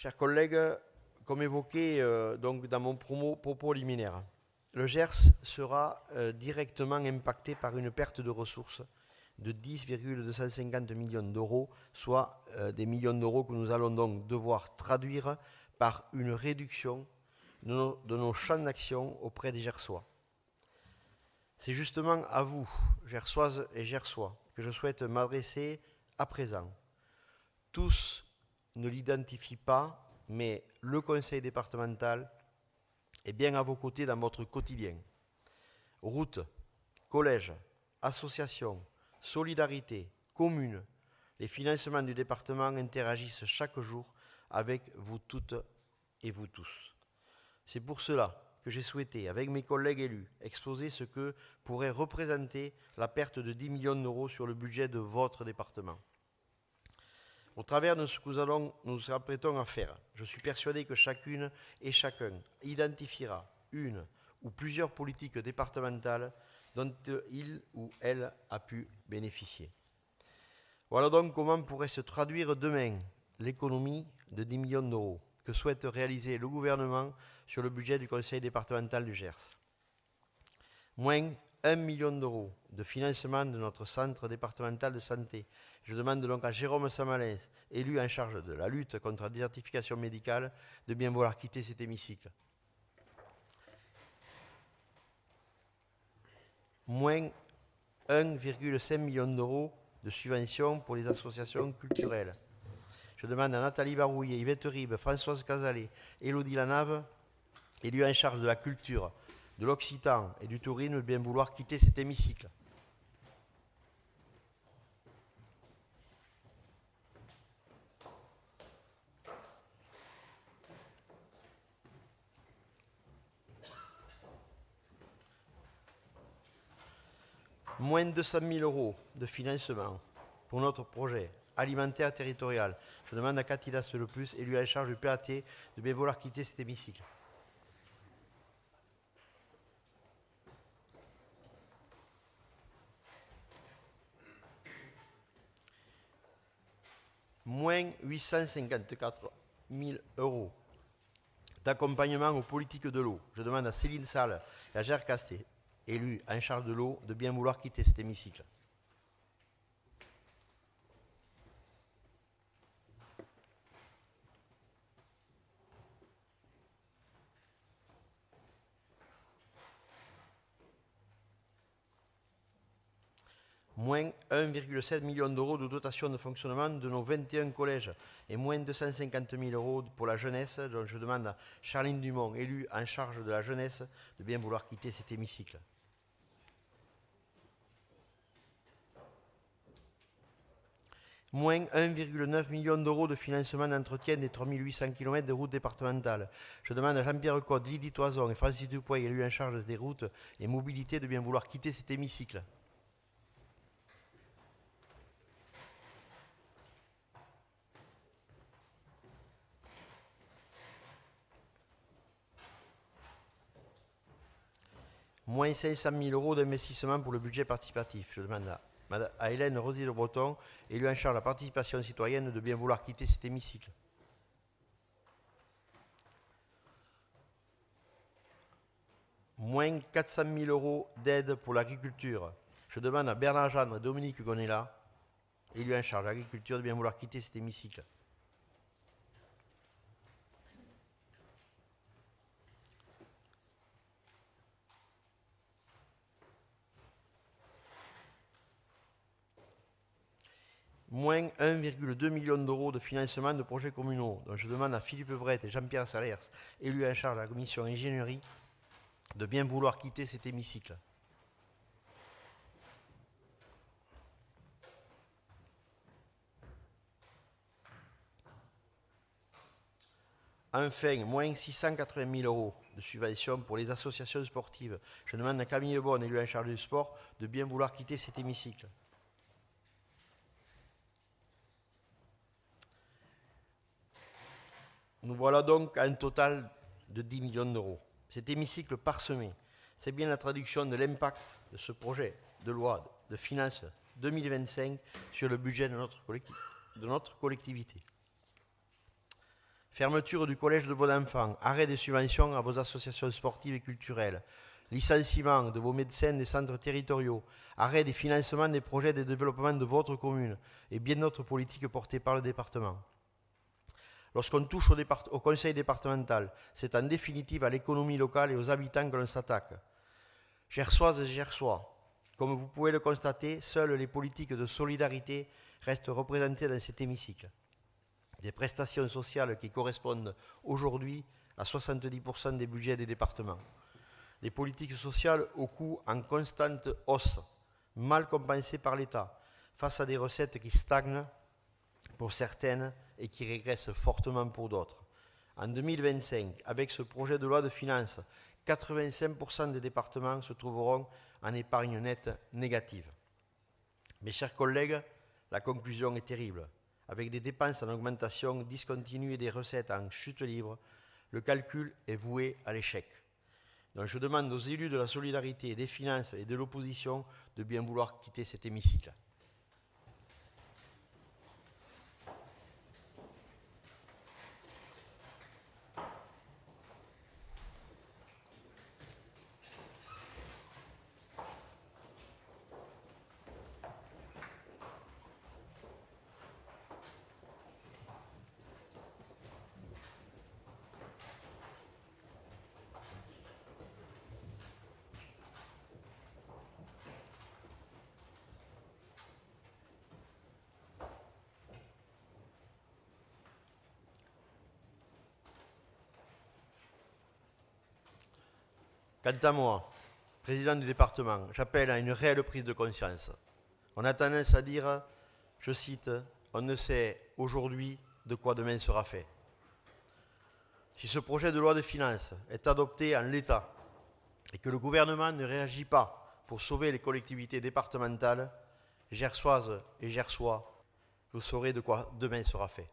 Chers collègues, comme évoqué donc dans mon propos liminaire, le Gers sera directement impacté par une perte de ressources de 10,250 millions d'euros, soit des millions d'euros que nous allons donc devoir traduire par une réduction de nos champs d'action auprès des Gersois. C'est justement à vous, Gersoises et Gersois, que je souhaite m'adresser à présent. Tous ne l'identifient pas, mais le conseil départemental est bien à vos côtés dans votre quotidien. Routes, collèges, associations, solidarité, communes, les financements du département interagissent chaque jour avec vous toutes et vous tous. C'est pour cela que j'ai souhaité, avec mes collègues élus, exposer ce que pourrait représenter la perte de 10 millions d'euros sur le budget de votre département. Au travers de ce que nous nous apprêtons à faire, je suis persuadé que chacune et chacun identifiera une ou plusieurs politiques départementales dont il ou elle a pu bénéficier. Voilà donc comment pourrait se traduire demain l'économie de 10 millions d'euros que souhaite réaliser le gouvernement sur le budget du conseil départemental du Gers. Moins 1 million d'euros de financement de notre centre départemental de santé. Je demande donc à Jérôme Samalins, élu en charge de la lutte contre la désertification médicale, de bien vouloir quitter cet hémicycle. Moins 1,5 million d'euros de subventions pour les associations culturelles. Je demande à Nathalie Barouillet, Yvette Ribes, Françoise Casalet, Élodie Lanave, élus en charge de la culture, de l'occitan et du tourisme, de bien vouloir quitter cet hémicycle. Moins de 200 000 euros de financement pour notre projet alimentaire territorial. Je demande à Cathy Lepus, élue en charge du PAT, de bien vouloir quitter cet hémicycle. Moins 854 000 euros d'accompagnement aux politiques de l'eau. Je demande à Céline Salle et à Gérard Castet, élus en charge de l'eau, de bien vouloir quitter cet hémicycle. Moins 1,7 million d'euros de dotation de fonctionnement de nos 21 collèges et moins 250 000 euros pour la jeunesse, dont je demande à Charline Dumont, élue en charge de la jeunesse, de bien vouloir quitter cet hémicycle. Moins 1,9 million d'euros de financement d'entretien des 3800 km de routes départementales. Je demande à Jean-Pierre Côte, Lydie Toison et Francis Dupoy, élus en charge des routes et mobilité, de bien vouloir quitter cet hémicycle. Moins 500 000 euros d'investissement pour le budget participatif. Je demande à Hélène Rosy-Le-Breton, élue en charge de la participation citoyenne, de bien vouloir quitter cet hémicycle. Moins 400 000 euros d'aide pour l'agriculture. Je demande à Bernard Gendre et Dominique Gonella, élus en charge de l'agriculture, de bien vouloir quitter cet hémicycle. Moins 1,2 million d'euros de financement de projets communaux, dont je demande à Philippe Brett et Jean-Pierre Salers, élus en charge de la commission ingénierie, de bien vouloir quitter cet hémicycle. Enfin, moins 680 000 euros de subventions pour les associations sportives. Je demande à Camille Bonne, élue en charge du sport, de bien vouloir quitter cet hémicycle. Nous voilà donc à un total de 10 millions d'euros. Cet hémicycle parsemé, c'est bien la traduction de l'impact de ce projet de loi de finances 2025 sur le budget de notre collectivité. Fermeture du collège de vos enfants, arrêt des subventions à vos associations sportives et culturelles, licenciement de vos médecins des centres territoriaux, arrêt des financements des projets de développement de votre commune et bien d'autres politiques portées par le département. Lorsqu'on touche au conseil départemental, c'est en définitive à l'économie locale et aux habitants que l'on s'attaque. Gersoises et Gersois, comme vous pouvez le constater, seules les politiques de solidarité restent représentées dans cet hémicycle. Des prestations sociales qui correspondent aujourd'hui à 70% des budgets des départements. Des politiques sociales au coût en constante hausse, mal compensées par l'État, face à des recettes qui stagnent pour certaines et qui régressent fortement pour d'autres. En 2025, avec ce projet de loi de finances, 85% des départements se trouveront en épargne nette négative. Mes chers collègues, la conclusion est terrible. Avec des dépenses en augmentation discontinue et des recettes en chute libre, le calcul est voué à l'échec. Donc je demande aux élus de la solidarité, des finances et de l'opposition de bien vouloir quitter cet hémicycle. Quant à moi, président du département, j'appelle à une réelle prise de conscience. On a tendance à dire, je cite, « On ne sait aujourd'hui de quoi demain sera fait ». Si ce projet de loi de finances est adopté en l'état et que le gouvernement ne réagit pas pour sauver les collectivités départementales, gersoises et gersois, vous saurez de quoi demain sera fait.